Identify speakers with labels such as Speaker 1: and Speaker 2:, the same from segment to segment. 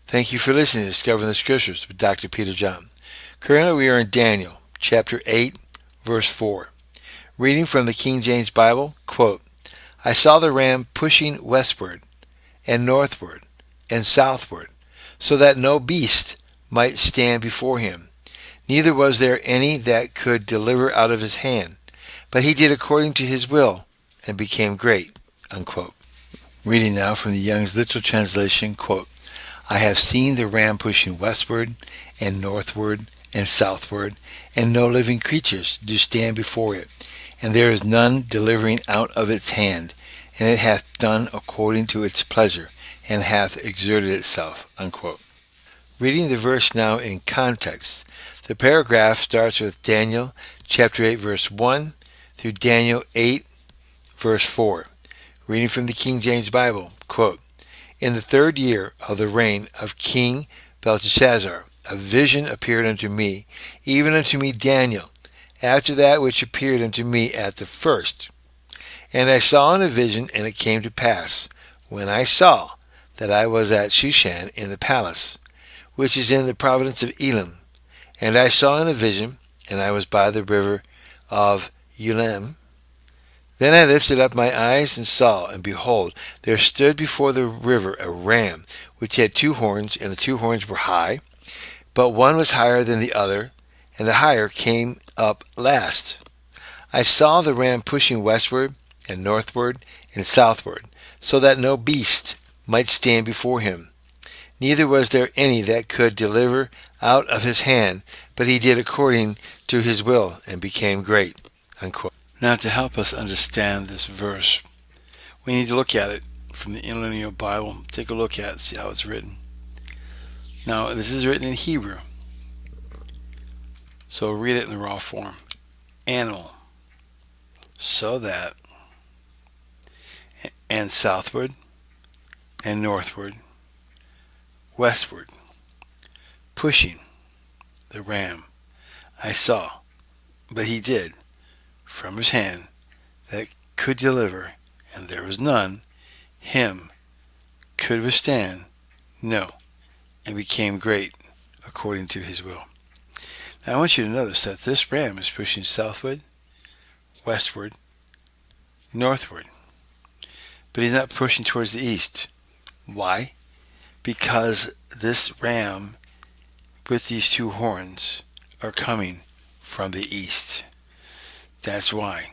Speaker 1: Thank you for listening to Discovering the Scriptures with Dr. Peter John. Currently we are in Daniel, chapter 8, verse 4. Reading from the King James Bible, quote, I saw the ram pushing westward and northward and southward, so that no beast might stand before him. Neither was there any that could deliver out of his hand. But he did according to his will, and became great. Unquote. Reading now from the Young's Literal Translation, quote, I have seen the ram pushing westward and northward and southward, and no living creatures do stand before it, and there is none delivering out of its hand, and it hath done according to its pleasure, and hath exerted itself. Unquote. Reading the verse now in context, the paragraph starts with Daniel chapter 8 verse 1 through Daniel 8 verse 4. Reading from the King James Bible, quote, In the 3rd year of the reign of King Belteshazzar, a vision appeared unto me, even unto me Daniel, after that which appeared unto me at the first. And I saw in a vision, and it came to pass, when I saw, that I was at Shushan in the palace, which is in the province of Elam. And I saw in a vision, and I was by the river of Ulam. Then I lifted up my eyes and saw, and behold, there stood before the river a ram, which had 2 horns, and the 2 horns were high, but one was higher than the other, and the higher came up last. I saw the ram pushing westward and northward and southward, so that no beast might stand before him. Neither was there any that could deliver out of his hand, but he did according to his will, and became great. Unquote. Now, to help us understand this verse, we need to look at it from the Interlinear Bible. Take a look at it, see how it's written. Now, this is written in Hebrew, so read it in the raw form. Animal, so that, and southward, and northward, westward, pushing the ram. I saw, but he did, from his hand, that could deliver, and there was none, him, could withstand, no, and became great, according to his will. Now I want you to notice that this ram is pushing southward, westward, northward, but he's not pushing towards the east. Why? Because this ram with these 2 horns are coming from the east. That's why.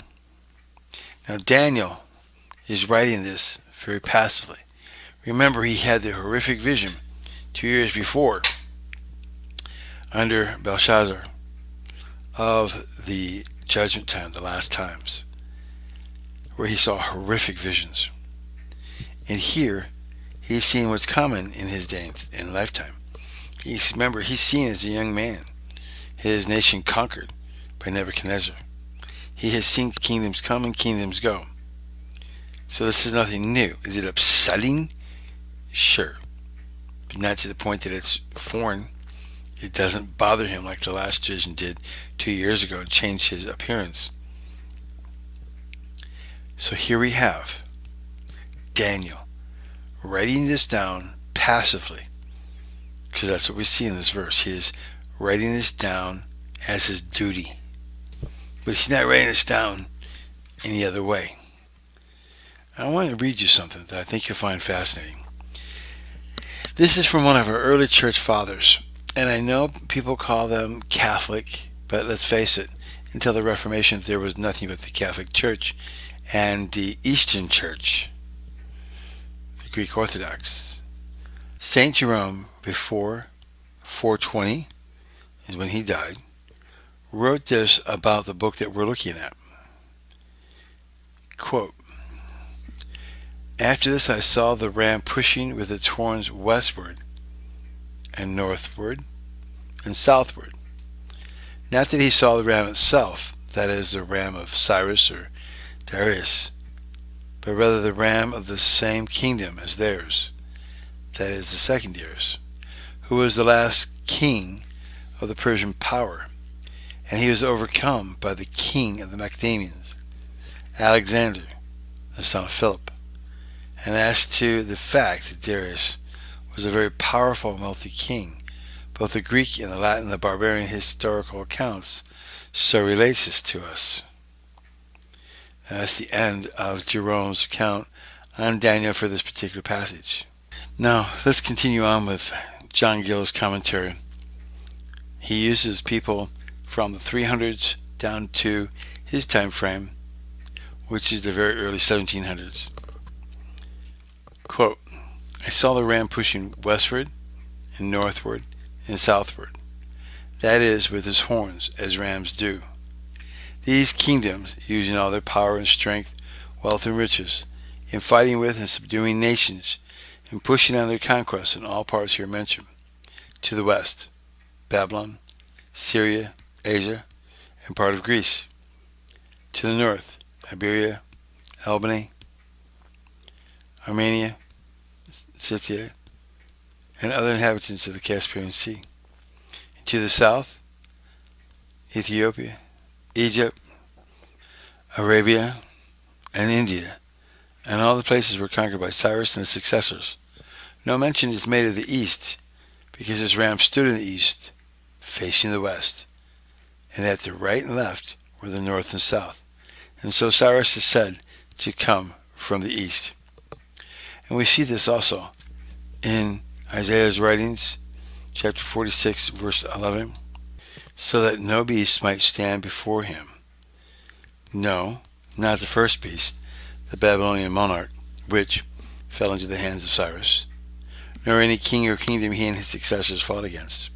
Speaker 1: Now Daniel is writing this very passively. Remember, he had the horrific vision 2 years before under Belshazzar of the judgment time, the last times, where he saw horrific visions. And here, he's seeing what's coming in his day and lifetime. Remember, he's seen as a young man his nation conquered by Nebuchadnezzar. He has seen kingdoms come and kingdoms go. So this is nothing new. Is it upsetting? Sure. But not to the point that it's foreign. It doesn't bother him like the last vision did 2 years ago and changed his appearance. So here we have Daniel writing this down passively, because that's what we see in this verse. He is writing this down as his duty, but he's not writing this down any other way. I want to read you something that I think you'll find fascinating. This is from one of our early church fathers, and I know people call them Catholic, but let's face it, until the Reformation there was nothing but the Catholic Church and the Eastern Church, the Greek Orthodox. Saint Jerome, before 420 is when he died, wrote this about the book that we're looking at. Quote, After this I saw the ram pushing with its horns westward and northward and southward. Not that he saw the ram itself, that is, the ram of Cyrus or Darius, but rather the ram of the same kingdom as theirs, that is, the second Darius, who was the last king of the Persian power, and he was overcome by the king of the Macedonians, Alexander, the son of Philip. And as to the fact that Darius was a very powerful and wealthy king. Both the Greek and the Latin, the barbarian historical accounts so relates this to us. And that's the end of Jerome's account on Daniel for this particular passage. Now, let's continue on with John Gill's commentary. He uses people from the 300s down to his time frame, which is the very early 1700s. Quote, I saw the ram pushing westward and northward and southward, that is, with his horns, as rams do. These kingdoms, using all their power and strength, wealth and riches, in fighting with and subduing nations, and pushing on their conquests in all parts here mentioned, to the west, Babylon, Syria, Asia, and part of Greece, to the north, Iberia, Albany, Armenia, Scythia, and other inhabitants of the Caspian Sea, and to the south, Ethiopia, Egypt, Arabia, and India, and all the places were conquered by Cyrus and his successors. No mention is made of the east, because his ram stood in the east, facing the west, and at the right and left were the north and south. And so Cyrus is said to come from the east. And we see this also in Isaiah's writings, chapter 46, verse 11, so that no beast might stand before him. No, not the first beast, the Babylonian monarch, which fell into the hands of Cyrus, nor any king or kingdom he and his successors fought against.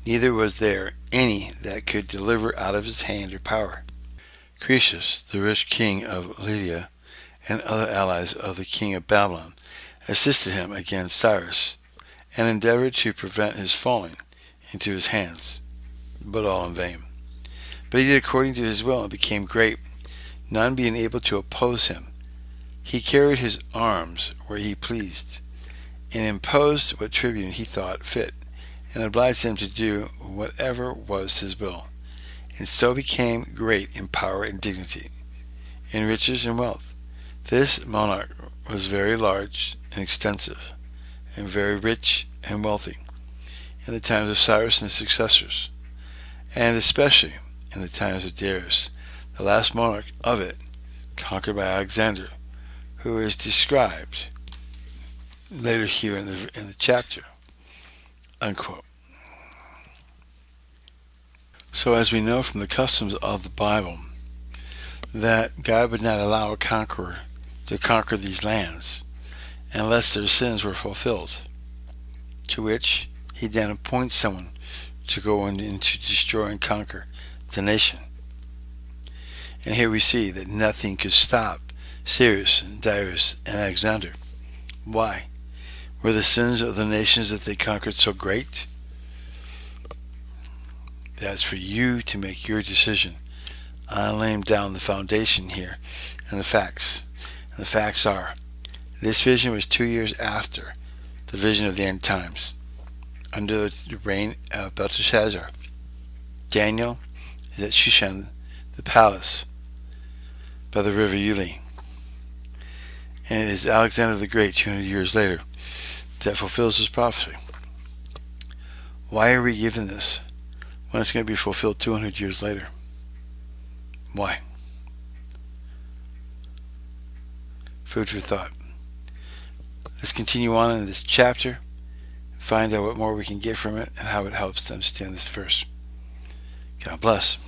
Speaker 1: Neither was there any that could deliver out of his hand or power. Croesus, the rich king of Lydia, and other allies of the king of Babylon, assisted him against Cyrus, and endeavored to prevent his falling into his hands, but all in vain. But he did according to his will, and became great, none being able to oppose him. He carried his arms where he pleased, and imposed what tribute he thought fit, and obliged them to do whatever was his will, and so became great in power and dignity, in riches and wealth. This monarch was very large and extensive, and very rich and wealthy, in the times of Cyrus and his successors, and especially in the times of Darius, the last monarch of it, conquered by Alexander, who is described later here in the chapter. Unquote. So as we know from the customs of the Bible, that God would not allow a conqueror to conquer these lands unless their sins were fulfilled, to which he then appoints someone to go in and to destroy and conquer the nation. And here we see that nothing could stop Cyrus and Darius and Alexander. Why? Were the sins of the nations that they conquered so great? That's for you to make your decision. I'm laying down the foundation here and the facts. And the facts are, this vision was 2 years after the vision of the end times, under the reign of Belteshazzar. Daniel is at Shushan, the palace, by the river Uli. And it is Alexander the Great, 200 years later, that fulfills his prophecy. Why are we given this when it's going to be fulfilled 200 years later? Why? Food for thought. Let's continue on in this chapter, find out what more we can get from it and how it helps to understand this verse. God bless.